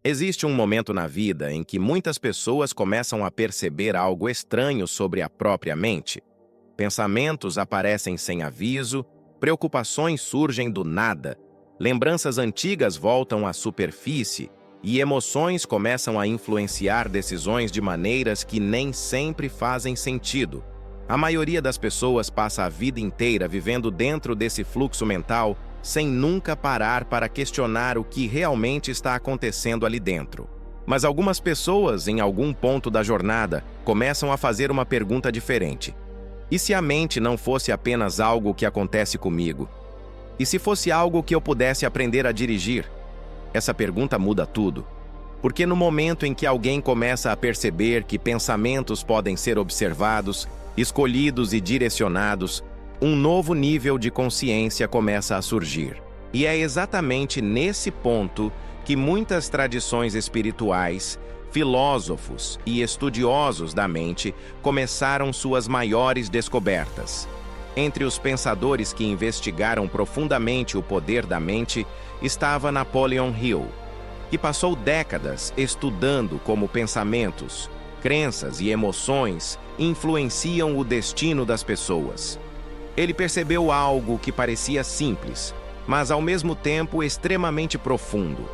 Existe um momento na vida em que muitas pessoas começam a perceber algo estranho sobre a própria mente. Pensamentos aparecem sem aviso, preocupações surgem do nada, lembranças antigas voltam à superfície e emoções começam a influenciar decisões de maneiras que nem sempre fazem sentido. A maioria das pessoas passa a vida inteira vivendo dentro desse fluxo mental sem nunca parar para questionar o que realmente está acontecendo ali dentro. Mas algumas pessoas, em algum ponto da jornada, começam a fazer uma pergunta diferente. E se a mente não fosse apenas algo que acontece comigo? E se fosse algo que eu pudesse aprender a dirigir? Essa pergunta muda tudo. Porque no momento em que alguém começa a perceber que pensamentos podem ser observados, escolhidos e direcionados, um novo nível de consciência começa a surgir. E é exatamente nesse ponto que muitas tradições espirituais, filósofos e estudiosos da mente começaram suas maiores descobertas. Entre os pensadores que investigaram profundamente o poder da mente estava Napoleon Hill, que passou décadas estudando como pensamentos, crenças e emoções influenciam o destino das pessoas. Ele percebeu algo que parecia simples, mas ao mesmo tempo extremamente profundo.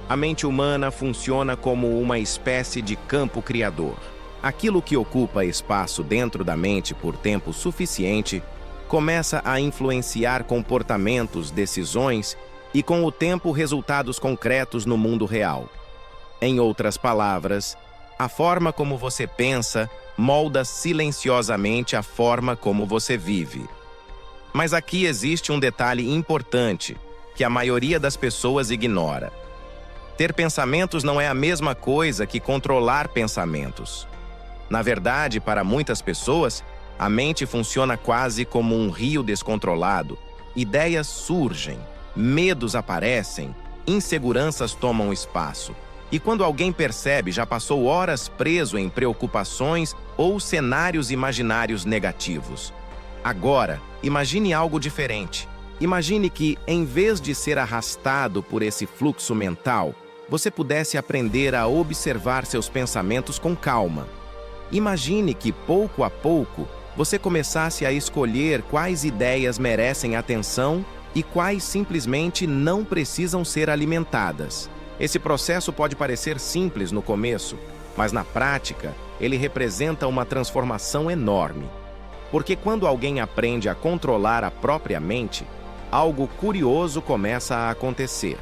A mente humana funciona como uma espécie de campo criador. Aquilo que ocupa espaço dentro da mente por tempo suficiente começa a influenciar comportamentos, decisões e, com o tempo, resultados concretos no mundo real. Em outras palavras, a forma como você pensa molda silenciosamente a forma como você vive. Mas aqui existe um detalhe importante que a maioria das pessoas ignora. Ter pensamentos não é a mesma coisa que controlar pensamentos. Na verdade, para muitas pessoas, a mente funciona quase como um rio descontrolado. Ideias surgem, medos aparecem, inseguranças tomam espaço. E quando alguém percebe, já passou horas preso em preocupações ou cenários imaginários negativos. Agora, imagine algo diferente. Imagine que, em vez de ser arrastado por esse fluxo mental, você pudesse aprender a observar seus pensamentos com calma. Imagine que, pouco a pouco, você começasse a escolher quais ideias merecem atenção e quais simplesmente não precisam ser alimentadas. Esse processo pode parecer simples no começo, mas na prática, ele representa uma transformação enorme. Porque quando alguém aprende a controlar a própria mente, algo curioso começa a acontecer.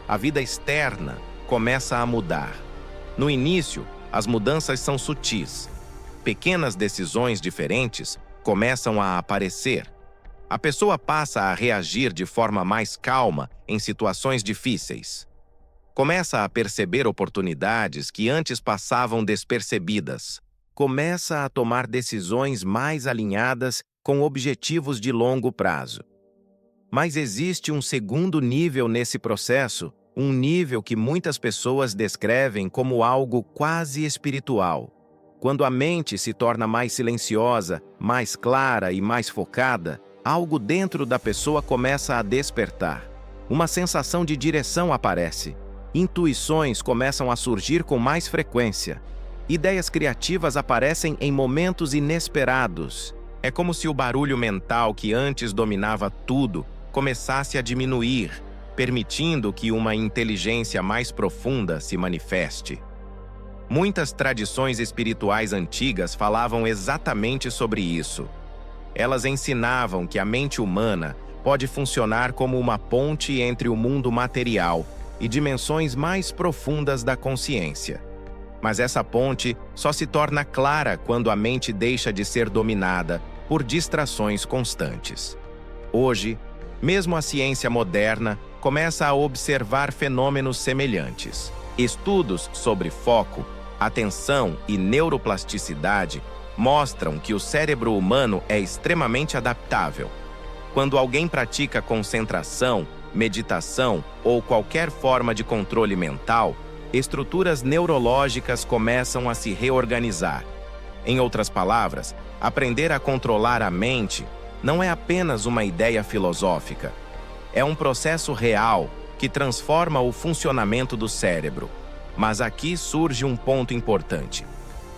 A vida externa começa a mudar. No início, as mudanças são sutis. Pequenas decisões diferentes começam a aparecer. A pessoa passa a reagir de forma mais calma em situações difíceis. Começa a perceber oportunidades que antes passavam despercebidas. Começa a tomar decisões mais alinhadas com objetivos de longo prazo. Mas existe um segundo nível nesse processo, um nível que muitas pessoas descrevem como algo quase espiritual. Quando a mente se torna mais silenciosa, mais clara e mais focada, algo dentro da pessoa começa a despertar. Uma sensação de direção aparece. Intuições começam a surgir com mais frequência. Ideias criativas aparecem em momentos inesperados. É como se o barulho mental que antes dominava tudo começasse a diminuir, permitindo que uma inteligência mais profunda se manifeste. Muitas tradições espirituais antigas falavam exatamente sobre isso. Elas ensinavam que a mente humana pode funcionar como uma ponte entre o mundo material e dimensões mais profundas da consciência. Mas essa ponte só se torna clara quando a mente deixa de ser dominada por distrações constantes. Hoje, mesmo a ciência moderna começa a observar fenômenos semelhantes. Estudos sobre foco, atenção e neuroplasticidade mostram que o cérebro humano é extremamente adaptável. Quando alguém pratica concentração, meditação ou qualquer forma de controle mental, estruturas neurológicas começam a se reorganizar. Em outras palavras, aprender a controlar a mente não é apenas uma ideia filosófica. É um processo real que transforma o funcionamento do cérebro. Mas aqui surge um ponto importante.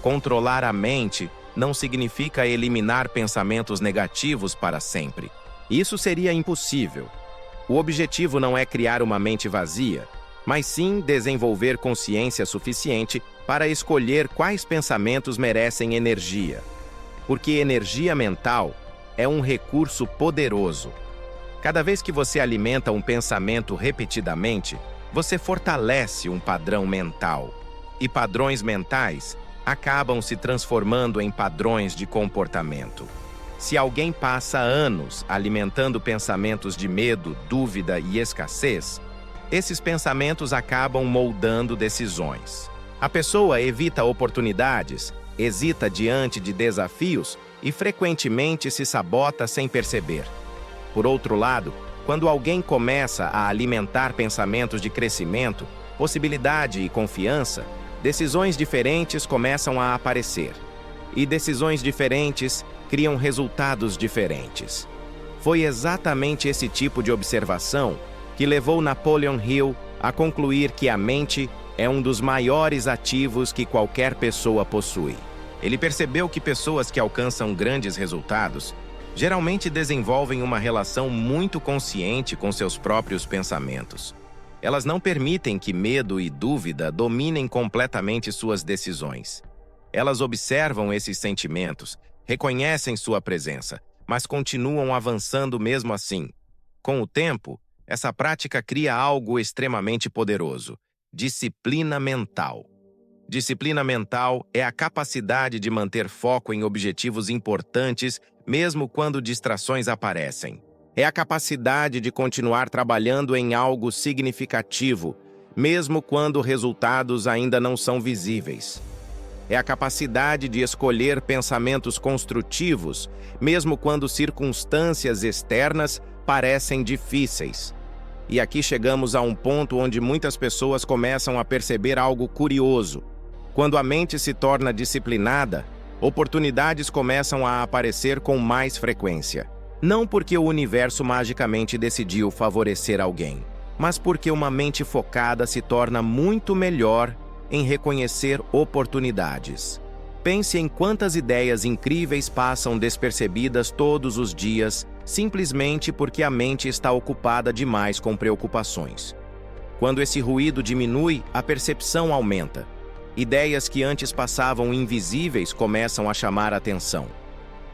Controlar a mente não significa eliminar pensamentos negativos para sempre. Isso seria impossível. O objetivo não é criar uma mente vazia, mas sim desenvolver consciência suficiente para escolher quais pensamentos merecem energia. Porque energia mental é um recurso poderoso. Cada vez que você alimenta um pensamento repetidamente, você fortalece um padrão mental. E padrões mentais acabam se transformando em padrões de comportamento. Se alguém passa anos alimentando pensamentos de medo, dúvida e escassez, esses pensamentos acabam moldando decisões. A pessoa evita oportunidades, hesita diante de desafios e frequentemente se sabota sem perceber. Por outro lado, quando alguém começa a alimentar pensamentos de crescimento, possibilidade e confiança, decisões diferentes começam a aparecer. E decisões diferentes criam resultados diferentes. Foi exatamente esse tipo de observação que levou Napoleon Hill a concluir que a mente é um dos maiores ativos que qualquer pessoa possui. Ele percebeu que pessoas que alcançam grandes resultados geralmente desenvolvem uma relação muito consciente com seus próprios pensamentos. Elas não permitem que medo e dúvida dominem completamente suas decisões. Elas observam esses sentimentos, reconhecem sua presença, mas continuam avançando mesmo assim. Com o tempo, essa prática cria algo extremamente poderoso: disciplina mental. Disciplina mental é a capacidade de manter foco em objetivos importantes, mesmo quando distrações aparecem. É a capacidade de continuar trabalhando em algo significativo, mesmo quando resultados ainda não são visíveis. É a capacidade de escolher pensamentos construtivos, mesmo quando circunstâncias externas parecem difíceis. E aqui chegamos a um ponto onde muitas pessoas começam a perceber algo curioso. Quando a mente se torna disciplinada, oportunidades começam a aparecer com mais frequência. Não porque o universo magicamente decidiu favorecer alguém, mas porque uma mente focada se torna muito melhor em reconhecer oportunidades. Pense em quantas ideias incríveis passam despercebidas todos os dias, simplesmente porque a mente está ocupada demais com preocupações. Quando esse ruído diminui, a percepção aumenta. Ideias que antes passavam invisíveis começam a chamar a atenção.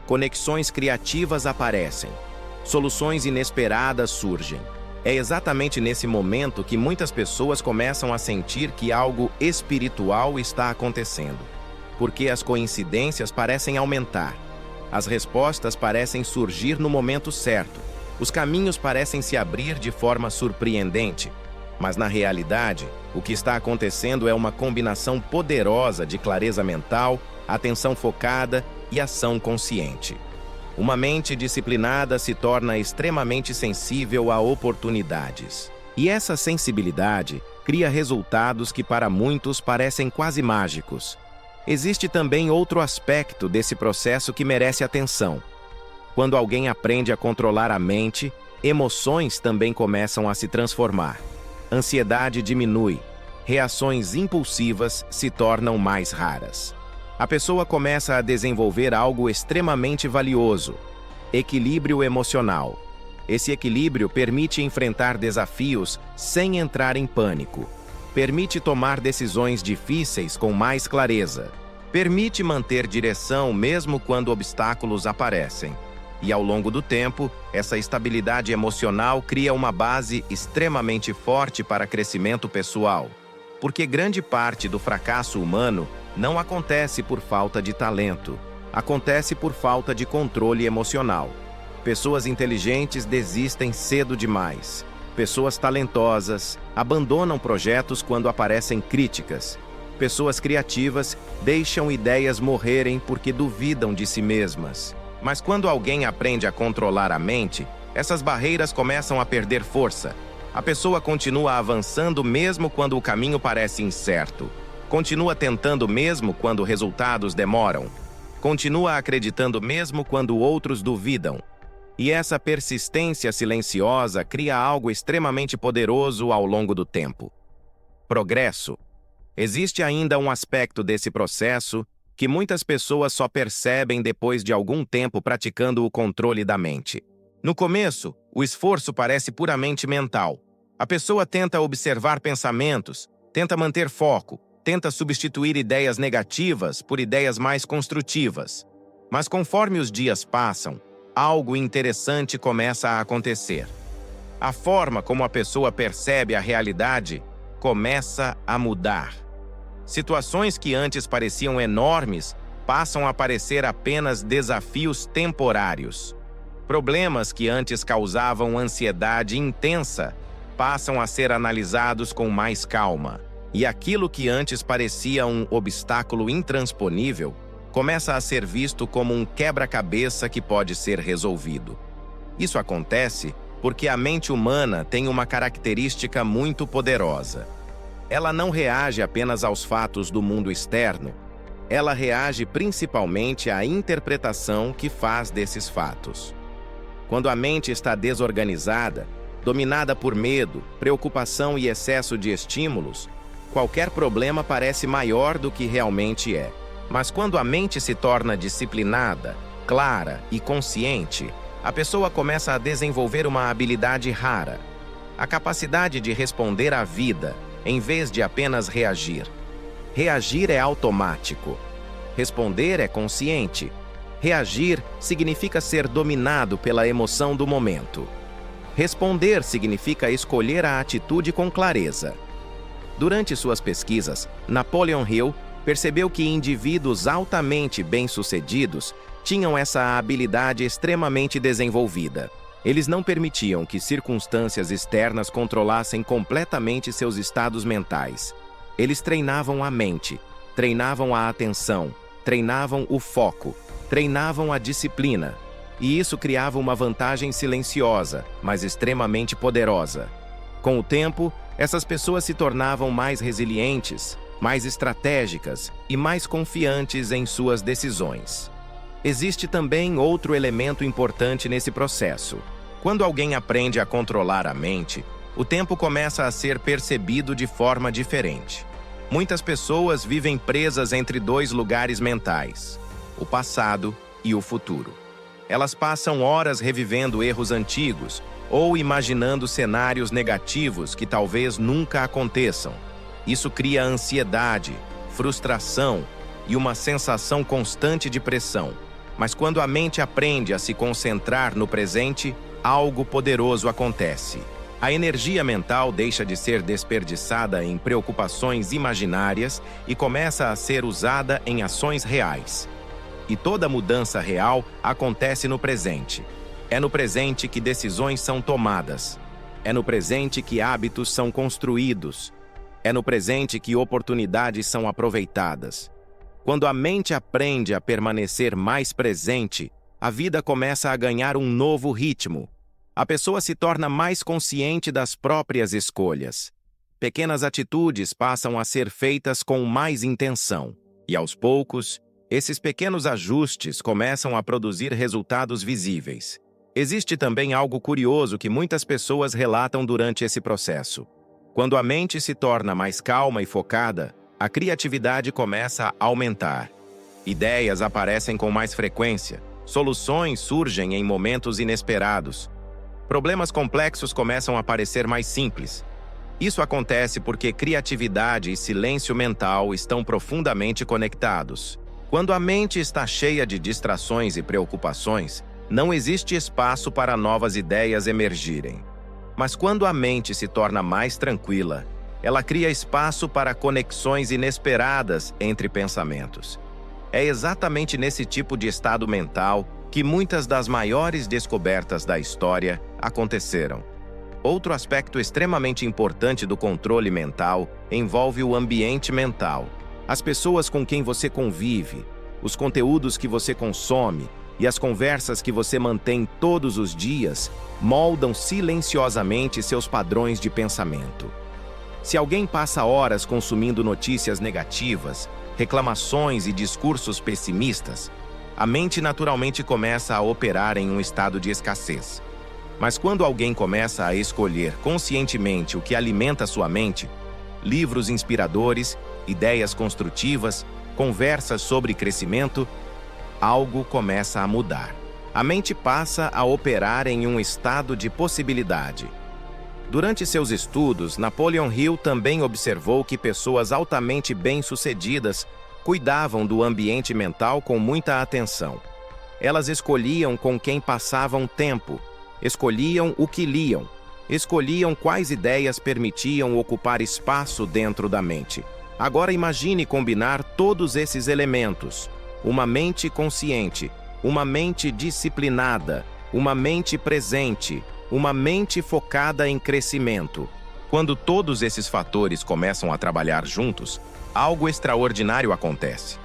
Conexões criativas aparecem. Soluções inesperadas surgem. É exatamente nesse momento que muitas pessoas começam a sentir que algo espiritual está acontecendo. Porque as coincidências parecem aumentar. As respostas parecem surgir no momento certo. Os caminhos parecem se abrir de forma surpreendente. Mas, na realidade, o que está acontecendo é uma combinação poderosa de clareza mental, atenção focada e ação consciente. Uma mente disciplinada se torna extremamente sensível a oportunidades. E essa sensibilidade cria resultados que para muitos parecem quase mágicos. Existe também outro aspecto desse processo que merece atenção. Quando alguém aprende a controlar a mente, emoções também começam a se transformar. Ansiedade diminui, reações impulsivas se tornam mais raras. A pessoa começa a desenvolver algo extremamente valioso: equilíbrio emocional. Esse equilíbrio permite enfrentar desafios sem entrar em pânico. Permite tomar decisões difíceis com mais clareza. Permite manter direção mesmo quando obstáculos aparecem. E ao longo do tempo, essa estabilidade emocional cria uma base extremamente forte para crescimento pessoal. Porque grande parte do fracasso humano não acontece por falta de talento, acontece por falta de controle emocional. Pessoas inteligentes desistem cedo demais. Pessoas talentosas abandonam projetos quando aparecem críticas. Pessoas criativas deixam ideias morrerem porque duvidam de si mesmas. Mas quando alguém aprende a controlar a mente, essas barreiras começam a perder força. A pessoa continua avançando mesmo quando o caminho parece incerto. Continua tentando mesmo quando resultados demoram. Continua acreditando mesmo quando outros duvidam. E essa persistência silenciosa cria algo extremamente poderoso ao longo do tempo: progresso. Existe ainda um aspecto desse processo que muitas pessoas só percebem depois de algum tempo praticando o controle da mente. No começo, o esforço parece puramente mental. A pessoa tenta observar pensamentos, tenta manter foco, tenta substituir ideias negativas por ideias mais construtivas. Mas conforme os dias passam, algo interessante começa a acontecer. A forma como a pessoa percebe a realidade começa a mudar. Situações que antes pareciam enormes passam a parecer apenas desafios temporários. Problemas que antes causavam ansiedade intensa passam a ser analisados com mais calma. E aquilo que antes parecia um obstáculo intransponível começa a ser visto como um quebra-cabeça que pode ser resolvido. Isso acontece porque a mente humana tem uma característica muito poderosa. Ela não reage apenas aos fatos do mundo externo, ela reage principalmente à interpretação que faz desses fatos. Quando a mente está desorganizada, dominada por medo, preocupação e excesso de estímulos, qualquer problema parece maior do que realmente é. Mas quando a mente se torna disciplinada, clara e consciente, a pessoa começa a desenvolver uma habilidade rara: a capacidade de responder à vida, em vez de apenas reagir. Reagir é automático. Responder é consciente. Reagir significa ser dominado pela emoção do momento. Responder significa escolher a atitude com clareza. Durante suas pesquisas, Napoleon Hill percebeu que indivíduos altamente bem-sucedidos tinham essa habilidade extremamente desenvolvida. Eles não permitiam que circunstâncias externas controlassem completamente seus estados mentais. Eles treinavam a mente, treinavam a atenção, treinavam o foco, treinavam a disciplina. E isso criava uma vantagem silenciosa, mas extremamente poderosa. Com o tempo, essas pessoas se tornavam mais resilientes, mais estratégicas e mais confiantes em suas decisões. Existe também outro elemento importante nesse processo. Quando alguém aprende a controlar a mente, o tempo começa a ser percebido de forma diferente. Muitas pessoas vivem presas entre dois lugares mentais: o passado e o futuro. Elas passam horas revivendo erros antigos ou imaginando cenários negativos que talvez nunca aconteçam. Isso cria ansiedade, frustração e uma sensação constante de pressão. Mas quando a mente aprende a se concentrar no presente, algo poderoso acontece. A energia mental deixa de ser desperdiçada em preocupações imaginárias e começa a ser usada em ações reais. E toda mudança real acontece no presente. É no presente que decisões são tomadas. É no presente que hábitos são construídos. É no presente que oportunidades são aproveitadas. Quando a mente aprende a permanecer mais presente, a vida começa a ganhar um novo ritmo. A pessoa se torna mais consciente das próprias escolhas. Pequenas atitudes passam a ser feitas com mais intenção. E aos poucos, esses pequenos ajustes começam a produzir resultados visíveis. Existe também algo curioso que muitas pessoas relatam durante esse processo. Quando a mente se torna mais calma e focada, a criatividade começa a aumentar. Ideias aparecem com mais frequência, soluções surgem em momentos inesperados. Problemas complexos começam a parecer mais simples. Isso acontece porque criatividade e silêncio mental estão profundamente conectados. Quando a mente está cheia de distrações e preocupações, não existe espaço para novas ideias emergirem. Mas quando a mente se torna mais tranquila, ela cria espaço para conexões inesperadas entre pensamentos. É exatamente nesse tipo de estado mental que muitas das maiores descobertas da história aconteceram. Outro aspecto extremamente importante do controle mental envolve o ambiente mental. As pessoas com quem você convive, os conteúdos que você consome e as conversas que você mantém todos os dias moldam silenciosamente seus padrões de pensamento. Se alguém passa horas consumindo notícias negativas, reclamações e discursos pessimistas, a mente naturalmente começa a operar em um estado de escassez. Mas quando alguém começa a escolher conscientemente o que alimenta sua mente, livros inspiradores, ideias construtivas, conversas sobre crescimento, algo começa a mudar. A mente passa a operar em um estado de possibilidade. Durante seus estudos, Napoleon Hill também observou que pessoas altamente bem-sucedidas cuidavam do ambiente mental com muita atenção. Elas escolhiam com quem passavam tempo, escolhiam o que liam, escolhiam quais ideias permitiam ocupar espaço dentro da mente. Agora imagine combinar todos esses elementos: uma mente consciente, uma mente disciplinada, uma mente presente, uma mente focada em crescimento. Quando todos esses fatores começam a trabalhar juntos, algo extraordinário acontece.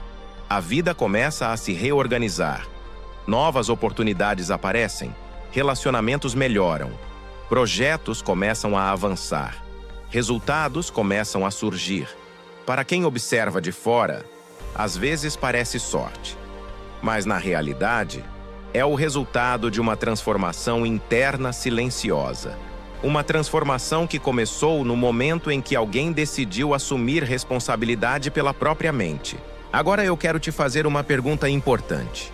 A vida começa a se reorganizar. Novas oportunidades aparecem, relacionamentos melhoram, projetos começam a avançar, resultados começam a surgir. Para quem observa de fora, às vezes parece sorte, mas na realidade, é o resultado de uma transformação interna silenciosa. Uma transformação que começou no momento em que alguém decidiu assumir responsabilidade pela própria mente. Agora eu quero te fazer uma pergunta importante.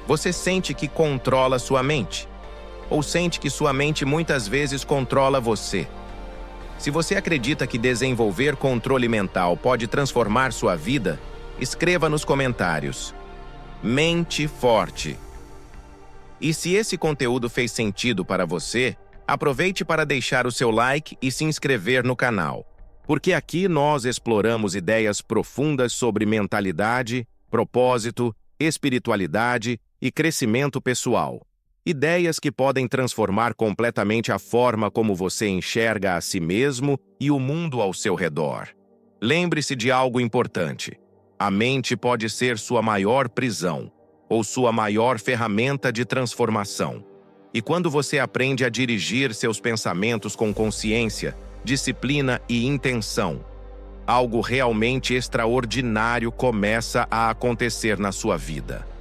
Você sente que controla sua mente? Ou sente que sua mente muitas vezes controla você? Se você acredita que desenvolver controle mental pode transformar sua vida, escreva nos comentários: mente forte. E se esse conteúdo fez sentido para você, aproveite para deixar o seu like e se inscrever no canal, porque aqui nós exploramos ideias profundas sobre mentalidade, propósito, espiritualidade e crescimento pessoal. Ideias que podem transformar completamente a forma como você enxerga a si mesmo e o mundo ao seu redor. Lembre-se de algo importante: a mente pode ser sua maior prisão ou sua maior ferramenta de transformação. E quando você aprende a dirigir seus pensamentos com consciência, disciplina e intenção, algo realmente extraordinário começa a acontecer na sua vida.